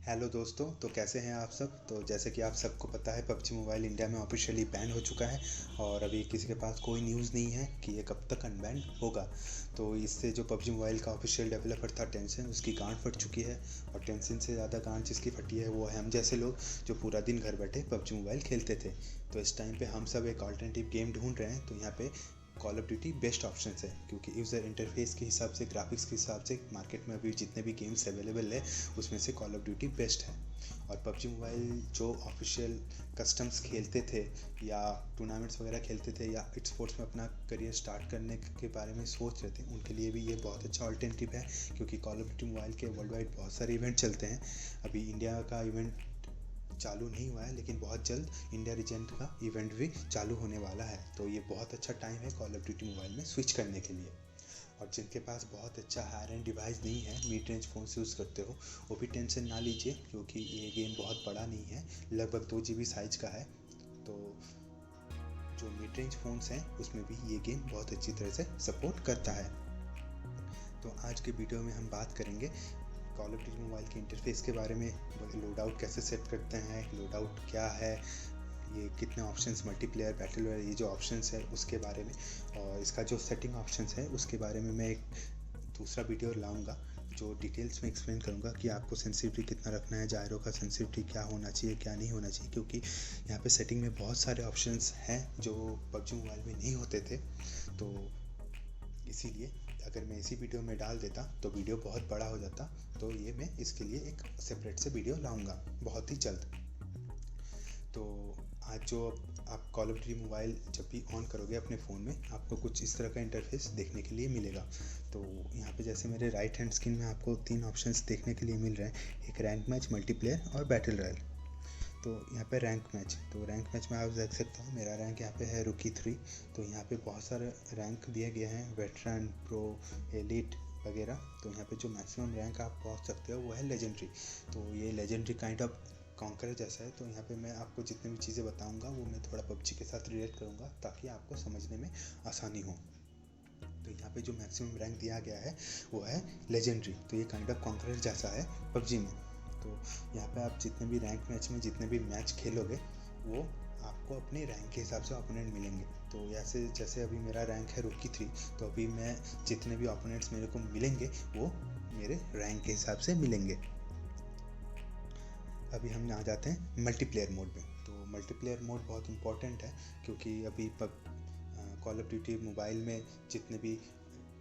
Hello दोस्तों, तो कैसे हैं आप सब। तो जैसे कि आप सबको पता है, पबजी मोबाइल इंडिया में ऑफिशियली बैन हो चुका है और अभी किसी के पास कोई न्यूज़ नहीं है कि ये कब तक अनबैन होगा। तो इससे जो पबजी मोबाइल का ऑफिशियल डेवलपर था टेंसन, उसकी गांड फट चुकी है। और टेंसन से ज़्यादा गांड जिसकी फटी है वो है हम जैसे लोग जो पूरा दिन घर बैठे पबजी मोबाइल खेलते थे। तो इस टाइम पे हम सब एक ऑल्टरनेटिव गेम ढूंढ रहे हैं। तो यहाँ पे call of duty best option है, क्योंकि यूज़र इंटरफेस के हिसाब से, ग्राफिक्स के हिसाब से मार्केट में अभी जितने भी गेम्स अवेलेबल है उसमें से कॉल ऑफ ड्यूटी बेस्ट है। और पबजी मोबाइल जो ऑफिशियल कस्टम्स खेलते थे या टूर्नामेंट्स वगैरह खेलते थे या स्पोर्ट्स में अपना करियर स्टार्ट करने के बारे में सोच रहे थे, उनके लिए भी ये बहुत अच्छा ऑल्टरनेटिव है। क्योंकि कॉल ऑफ ड्यूटी मोबाइल के वर्ल्ड वाइड बहुत सारे इवेंट चलते हैं। अभी इंडिया का इवेंट चालू नहीं हुआ है, लेकिन बहुत जल्द इंडिया रीजन का इवेंट भी चालू होने वाला है। तो ये बहुत अच्छा टाइम है कॉल ऑफ ड्यूटी मोबाइल में स्विच करने के लिए। और जिनके पास बहुत अच्छा हायर एंड डिवाइस नहीं है, मिड रेंज फ़ोन यूज़ करते हो, वो भी टेंशन ना लीजिए, क्योंकि ये गेम बहुत बड़ा नहीं है, लगभग 2 GB साइज का है। तो जो मिड रेंज फ़ोन्स हैं उसमें भी ये गेम बहुत अच्छी तरह से सपोर्ट करता है। तो आज के वीडियो में हम बात करेंगे कॉल ऑफ ड्यूटी मोबाइल के इंटरफेस के बारे में, लोड आउट कैसे सेट करते हैं, लोड आउट क्या है, ये कितने ऑप्शंस, मल्टीप्लेयर, बैटल रॉयल, ये जो ऑप्शंस है उसके बारे में, और इसका जो सेटिंग ऑप्शंस है उसके बारे में मैं एक दूसरा वीडियो लाऊंगा जो डिटेल्स में एक्सप्लेन करूंगा कि आपको सेंसिटिविटी कितना रखना है, जायरो का सेंसिटिविटी क्या होना चाहिए, क्या नहीं होना चाहिए। क्योंकि यहाँ पे सेटिंग में बहुत सारे ऑप्शंस हैं जो पबजी मोबाइल में नहीं होते थे। तो इसीलिए अगर मैं इसी वीडियो में डाल देता तो वीडियो बहुत बड़ा हो जाता। तो ये मैं इसके लिए एक सेपरेट से वीडियो लाऊंगा बहुत ही जल्द। तो आज जो आप कॉल ऑफ ड्यूटी मोबाइल जब भी ऑन करोगे अपने फ़ोन में, आपको कुछ इस तरह का इंटरफेस देखने के लिए मिलेगा। तो यहाँ पे जैसे मेरे राइट हैंड स्क्रीन में आपको 3 ऑप्शंस देखने के लिए मिल रहे हैं, एक रैंक मैच, मल्टीप्लेयर और बैटल रॉयल। तो यहाँ पे रैंक मैच, तो रैंक मैच में आप देख सकते हो मेरा रैंक यहाँ पे है रुकी 3। तो यहाँ पे बहुत सारे रैंक दिए गए हैं, वेटरन, प्रो, एलिट वगैरह। तो यहाँ पे जो मैक्सिमम रैंक आप पहुँच सकते हो वो है लेजेंडरी। तो ये लेजेंडरी काइंड ऑफ कॉन्करर जैसा है। तो यहाँ पे मैं आपको जितनी भी चीज़ें बताऊँगा वो मैं थोड़ा पबजी के साथ रिलेट करूँगा ताकि आपको समझने में आसानी हो। तो यहाँ पे जो मैक्सिमम रैंक दिया गया है वो है लेजेंडरी। तो ये काइंड ऑफ कॉन्करर जैसा है पबजी में। तो यहाँ पे आप जितने भी रैंक मैच में जितने भी मैच खेलोगे वो आपको अपने रैंक के हिसाब से ओपोनेंट मिलेंगे। तो ऐसे जैसे अभी मेरा रैंक है रुकी 3, तो अभी मैं जितने भी ओपोनेंट्स मेरे को मिलेंगे वो मेरे रैंक के हिसाब से मिलेंगे। अभी हम यहाँ जाते हैं मल्टीप्लेयर मोड में। तो मल्टीप्लेयर मोड बहुत इंपॉर्टेंट है, क्योंकि अभी कॉल ऑफ ड्यूटी मोबाइल में जितने भी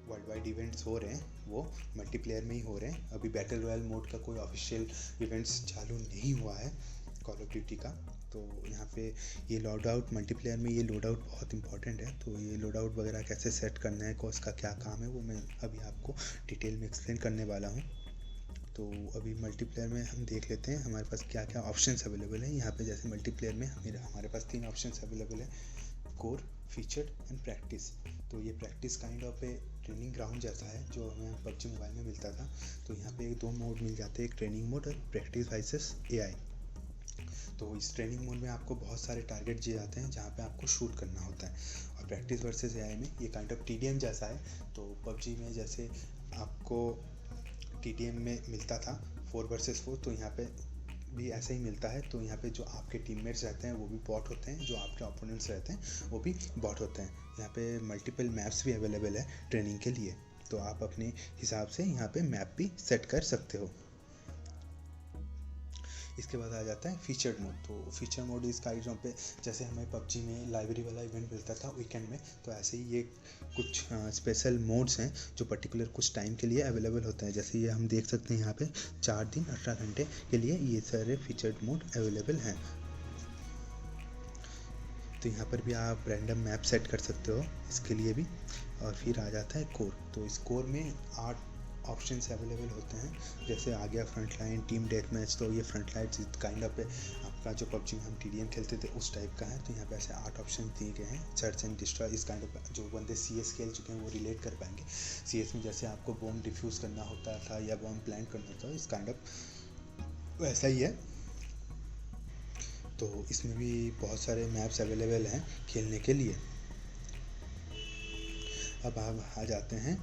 वर्ल्ड वाइड इवेंट्स हो रहे हैं वो मल्टीप्लेयर में ही हो रहे हैं। अभी बैटल रॉयल मोड का कोई ऑफिशियल इवेंट्स चालू नहीं हुआ है कॉल ऑफ ड्यूटी का। तो यहाँ पे ये लोड आउट, मल्टीप्लेयर में ये लोड आउट बहुत इंपॉर्टेंट है। तो ये लोड आउट वगैरह कैसे सेट करना है, उसका क्या काम है, वो मैं अभी आपको डिटेल में एक्सप्लेन करने वाला हूँ। तो अभी मल्टीप्लेयर में हम देख लेते हैं हमारे पास क्या क्या ऑप्शंस अवेलेबल हैं। यहाँ पे जैसे मल्टीप्लेयर में हमारे पास 3 ऑप्शंस अवेलेबल है, कोर, फीचर्ड एंड प्रैक्टिस। तो ये practice kind of A training ground जैसा है जो हमें पबजी मोबाइल में मिलता था। तो यहाँ पे 2 मोड मिल जाते हैं, एक ट्रेनिंग मोड और प्रैक्टिस वाइसेस एआई। तो इस ट्रेनिंग मोड में आपको बहुत सारे टारगेट दिए जाते हैं जहाँ पे आपको शूट करना होता है। और प्रैक्टिस वर्सेस एआई में ये काइंड ऑफ टीडीएम जैसा है। तो पबजी में जैसे आपको टीडीएम में मिलता था 4 वर्सेस 4, तो यहाँ पे भी ऐसे ही मिलता है। तो यहाँ पे जो आपके टीममेट्स रहते हैं वो भी बॉट होते हैं, जो आपके ओपोनेंट्स रहते हैं वो भी बॉट होते हैं। यहाँ पे मल्टीपल मैप्स भी अवेलेबल है ट्रेनिंग के लिए। तो आप अपने हिसाब से यहाँ पे मैप भी सेट कर सकते हो। इसके बाद आ जाता है फीचर्ड मोड। तो फीचर मोड इस काइंड पे, जैसे हमें पबजी में लाइब्रेरी वाला इवेंट मिलता था वीकेंड में, तो ऐसे ही ये कुछ स्पेशल मोड्स हैं जो पर्टिकुलर कुछ टाइम के लिए अवेलेबल होते हैं। जैसे ये हम देख सकते हैं यहाँ पे 4 दिन 18 घंटे के लिए ये सारे फीचर्ड मोड अवेलेबल हैं। तो यहाँ पर भी आप रैंडम मैप सेट कर सकते हो इसके लिए भी। और फिर आ जाता है कोर। तो इस कोर में 8 ऑप्शंस अवेलेबल होते हैं। जैसे आ गया front line, team death match. तो ये फ्रंट लाइन काइंड ऑफ आपका जो पबजी में हम टीडीएम खेलते थे उस टाइप का है। तो यहाँ पे ऐसे 8 ऑप्शन दिए गए हैं। सर्च एंड डिस्ट्रॉय, इस काइंड ऑफ जो बंदे सीएस खेल चुके हैं वो रिलेट कर पाएंगे। सीएस में जैसे आपको बॉम्ब डिफ्यूज़ करना होता था या बॉम्ब प्लांट करना होता है, इस काइंड ऑफ वैसा ही है। तो इसमें भी बहुत सारे मैप्स अवेलेबल हैं खेलने के लिए। अब आप आ जाते हैं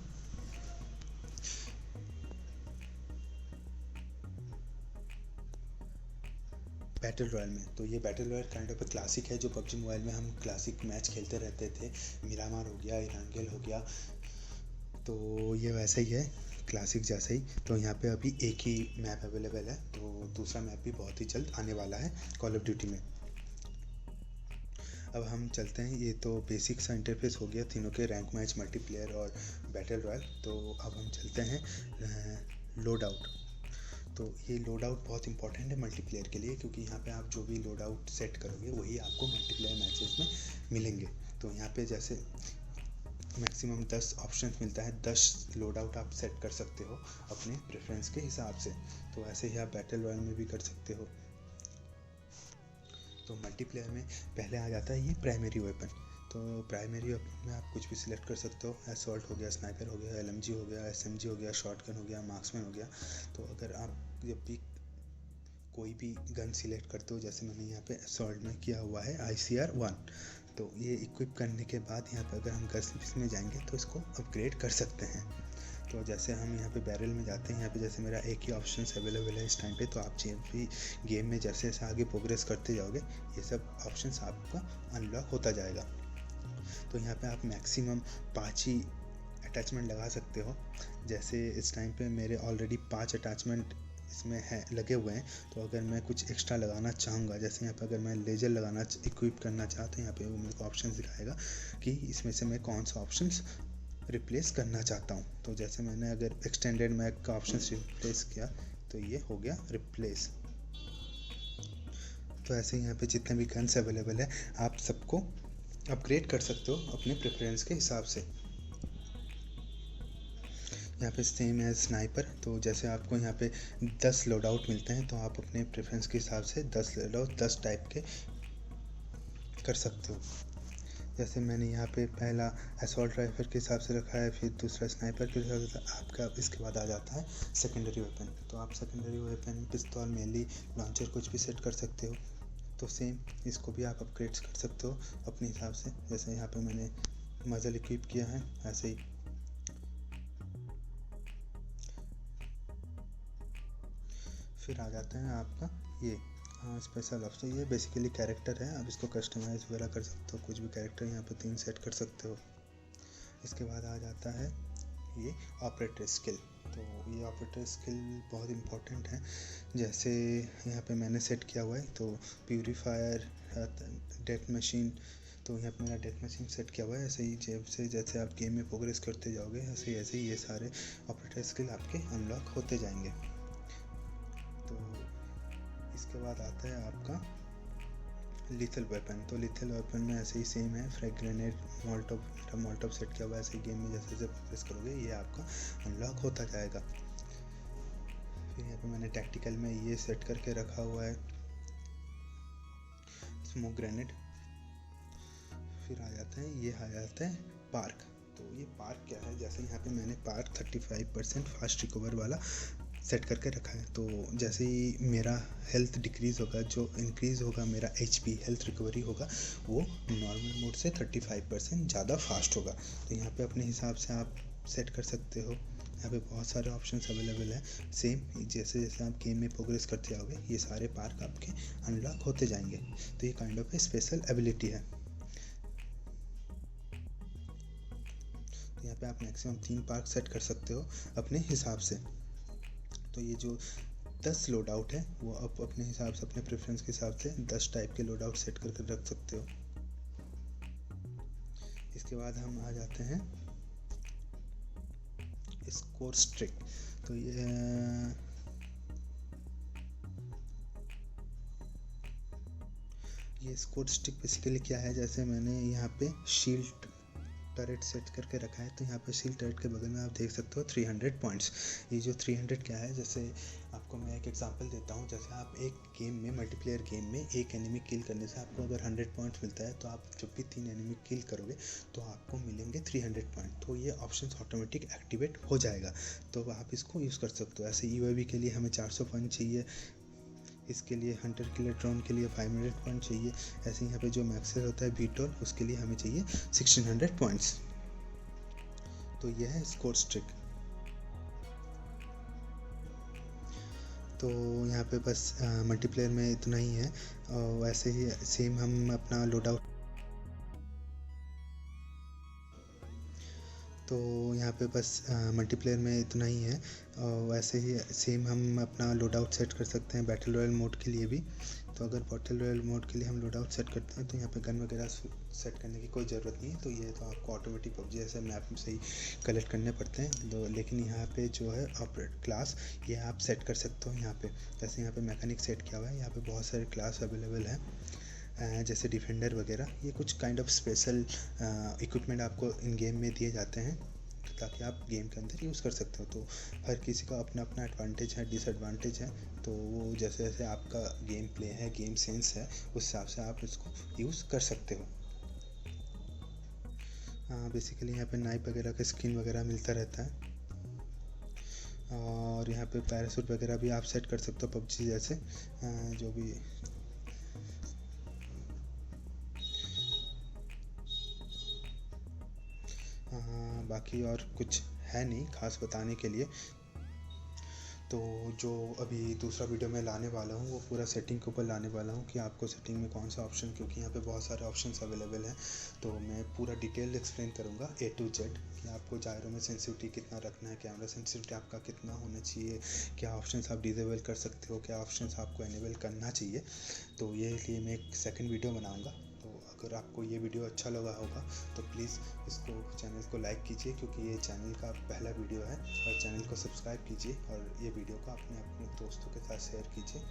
बैटल रॉयल में। तो ये battle royal kind of classic है, जो पबजी मोबाइल में हम क्लासिक मैच खेलते रहते थे। मिरामार हो गया, इरानगेल हो गया, तो ये वैसा ही है, क्लासिक जैसा ही। तो यहाँ पे अभी एक ही मैप अवेलेबल है, तो दूसरा मैप भी बहुत ही जल्द आने वाला है कॉल ऑफ ड्यूटी में। अब हम चलते हैं, ये तो बेसिक सा इंटरफेस हो गया तीनों के, रैंक मैच, मल्टीप्लेयर और बैटल रॉयल। तो अब हम चलते हैं लोड आउट। तो ये लोड आउट बहुत इंपॉर्टेंट है मल्टीप्लेयर के लिए, क्योंकि यहाँ पे आप जो भी लोड आउट सेट करोगे वही आपको मल्टीप्लेयर मैचेस में मिलेंगे। तो यहाँ पे जैसे मैक्सिमम 10 ऑप्शन मिलता है, 10 लोड आउट आप सेट कर सकते हो अपने प्रेफरेंस के हिसाब से। तो ऐसे ही आप बैटल रॉयल में भी कर सकते हो। तो मल्टीप्लेयर में पहले आ जाता है ये प्राइमरी वेपन। तो प्राइमरी वेपन में आप कुछ भी सिलेक्ट कर सकते हो, असॉल्ट हो गया, स्नाइपर हो गया, एलएमजी हो गया, एसएमजी हो गया, शॉटगन हो गया, मार्क्समैन हो गया। तो अगर आप जब भी कोई भी गन सिलेक्ट करते हो, जैसे मैंने यहाँ पे असॉल्ट में किया हुआ है ICR-1, तो ये इक्विप करने के बाद यहाँ पे अगर हम गन्स में जाएंगे तो इसको अपग्रेड कर सकते हैं। तो जैसे हम यहाँ पे बैरल में जाते हैं, यहाँ पे जैसे मेरा एक ही ऑप्शन अवेलेबल है इस टाइम पे, तो आप जब भी गेम में जैसे जैसे आगे प्रोग्रेस करते जाओगे ये सब ऑप्शंस आपका अनलॉक होता जाएगा। तो यहाँ पे आप मैक्सिमम 5 ही अटैचमेंट लगा सकते हो। जैसे इस टाइम पे मेरे ऑलरेडी 5 अटैचमेंट इसमें है लगे हुए हैं। तो अगर मैं कुछ एक्स्ट्रा लगाना चाहूँगा, जैसे यहाँ पे अगर मैं लेजर लगाना इक्विप करना चाहता हूँ, यहाँ पे वो मेरे को ऑप्शन दिखाएगा कि इसमें से मैं कौन सा ऑप्शंस रिप्लेस करना चाहता हूँ। तो जैसे मैंने अगर एक्सटेंडेड मैग का ऑप्शन रिप्लेस किया तो ये हो गया रिप्लेस। तो ऐसे ही यहाँ पे जितने भी गन्स अवेलेबल है आप सबको अपग्रेड कर सकते हो अपने प्रेफरेंस के हिसाब से। यहाँ पे सेम है स्नाइपर। तो जैसे आपको यहाँ पे 10 लोड आउट मिलते हैं, तो आप अपने प्रेफरेंस के हिसाब से 10 लोड आउट 10 टाइप के कर सकते हो। जैसे मैंने यहाँ पे पहला असॉल्ट राइफल के हिसाब से रखा है, फिर दूसरा स्नाइपर के हिसाब से। आपका इसके बाद आ जाता है सेकेंडरी वेपन। तो आप सेकेंडरी वेपन पिस्तौल, मेली, लॉन्चर कुछ भी सेट कर सकते हो। तो सेम इसको भी आप अपग्रेड कर सकते हो अपने हिसाब से। जैसे यहाँ पे मैंने मजल इक्विप किया है, ऐसे ही फिर आ जाता है आपका ये स्पेशल ऑप्शन। ये बेसिकली कैरेक्टर है, आप इसको कस्टमाइज वगैरह कर सकते हो, कुछ भी कैरेक्टर यहाँ पे 3 सेट कर सकते हो। इसके बाद आ जाता है ये ऑपरेटर स्किल। तो ये ऑपरेटर स्किल बहुत इंपॉर्टेंट है। जैसे यहाँ पे मैंने सेट किया हुआ है, तो प्यूरीफायर, डेथ मशीन। तो यहाँ पे मेरा डेथ मशीन सेट किया हुआ है। ऐसे ही जैसे आप गेम में प्रोग्रेस करते जाओगे, ऐसे ही ये सारे ऑपरेटर स्किल आपके अनलॉक होते जाएंगे। तो इसके बाद आता है आपका लीथल वेपन। तो लीथल वेपन में ऐसे ही सेम है, फ्रैग ग्रेनेड, मोल्टोव सेट किया हुआ है। ऐसे गेम में जैसे जैसे प्रेस करोगे ये आपका अनलॉक होता जाएगा। फिर यहाँ पे मैंने टैक्टिकल में ये सेट करके रखा हुआ है स्मोक ग्रेनेड। फिर आ जाता है पार्क। तो ये पार्क क्या है, जैसे यहाँ पे मैंने पार्क 35% फास्ट रिकवर वाला सेट करके रखा है। तो जैसे ही मेरा हेल्थ डिक्रीज़ होगा, जो इंक्रीज़ होगा मेरा HP हेल्थ रिकवरी होगा, वो नॉर्मल मोड से 35% ज़्यादा फास्ट होगा। तो यहाँ पे अपने हिसाब से आप सेट कर सकते हो। यहाँ पे बहुत सारे ऑप्शंस अवेलेबल है। सेम जैसे जैसे आप गेम में प्रोग्रेस करते जाओगे ये सारे पार्क आपके अनलॉक होते जाएंगे। तो ये kind of A special ability है। तो यहाँ पे आप मैक्सिमम 3 पार्क सेट कर सकते हो अपने हिसाब से। तो ये जो 10 लोड आउट है वो आप अपने हिसाब से, अपने प्रेफरेंस के हिसाब से 10 टाइप के लोड आउट सेट करके रख सकते हो। इसके बाद हम आ जाते हैं स्कोर स्ट्रिक। तो ये स्कोर स्ट्रिक बेसिकली क्या है, जैसे मैंने यहाँ पे शील्ड टरेट सेट करके रखा है। तो यहाँ पे शील्ड टरेट के बगल में आप देख सकते हो 300 पॉइंट्स। ये जो 300 क्या है, जैसे आपको मैं एक एग्जांपल देता हूँ। जैसे आप एक गेम में, मल्टीप्लेयर गेम में एक एनिमी किल करने से आपको अगर 100 पॉइंट्स मिलता है, तो आप जब भी 3 एनिमी किल करोगे तो आपको मिलेंगे 300 पॉइंट। तो ये ऑप्शन ऑटोमेटिक एक्टिवेट हो जाएगा, तो आप इसको यूज़ कर सकते हो। ऐसे UAV के लिए हमें 400 पॉइंट चाहिए, इसके लिए हंटर किलर ड्रोन के लिए 500 पॉइंट चाहिए। ऐसे यहाँ पे जो मैक्सर होता है VTOL, उसके लिए हमें चाहिए 1600 पॉइंट्स। तो यह है स्कोर स्ट्रिक। तो यहाँ पे बस मल्टीप्लेयर में इतना ही है। और वैसे ही सेम हम अपना लोड आउट तो यहाँ पे बस मल्टीप्लेयर में इतना ही है। और वैसे ही सेम हम अपना लोड आउट सेट कर सकते हैं बैटल रॉयल मोड के लिए भी। तो अगर बैटल रॉयल मोड के लिए हम लोड आउट सेट करते हैं तो यहाँ पे गन वगैरह सेट करने की कोई ज़रूरत नहीं है। तो ये तो आपको ऑटोमेटिक पबजी जैसे मैप से ही कलेक्ट करने पड़ते हैं। तो लेकिन यहाँ पे जो है ऑपरेट क्लास ये आप सेट कर सकते हो यहाँ पे। जैसे यहाँ पे मैकेनिक सेट किया हुआ है, यहाँ पे बहुत सारे क्लास अवेलेबल हैं जैसे डिफेंडर वगैरह। ये कुछ काइंड ऑफ स्पेशल इक्विपमेंट आपको इन गेम में दिए जाते हैं ताकि आप गेम के अंदर यूज़ कर सकते हो। तो हर किसी का अपना अपना एडवांटेज है, डिसएडवांटेज है। तो वो जैसे जैसे आपका गेम प्ले है, गेम सेंस है, उस हिसाब से आप इसको यूज़ कर सकते हो। बेसिकली यहाँ पे नाइफ वगैरह का स्किन वगैरह मिलता रहता है। और यहाँ पे पैरासूट वगैरह भी आप सेट कर सकते हो पबजी जैसे जो भी। बाकी और कुछ है नहीं खास बताने के लिए। तो जो अभी दूसरा वीडियो मैं लाने वाला हूँ वो पूरा सेटिंग के ऊपर लाने वाला हूँ कि आपको सेटिंग में कौन सा ऑप्शन, क्योंकि यहाँ पे बहुत सारे ऑप्शंस अवेलेबल हैं। तो मैं पूरा डिटेल एक्सप्लेन करूँगा A to Z कि आपको जायरो में सेंसिटिविटी कितना रखना है, कैमरा सेंसिटिविटी आपका कितना होना चाहिए, क्या ऑप्शंस आप डिसेबल कर सकते हो, क्या ऑप्शंस आपको इनेबल करना चाहिए। तो ये लिए मैं एक सेकंड वीडियो बनाऊँगा। तो अगर आपको ये वीडियो अच्छा लगा होगा तो प्लीज़ इसको चैनल को लाइक कीजिए, क्योंकि ये चैनल का पहला वीडियो है। और चैनल को सब्सक्राइब कीजिए और ये वीडियो को अपने दोस्तों के साथ शेयर कीजिए।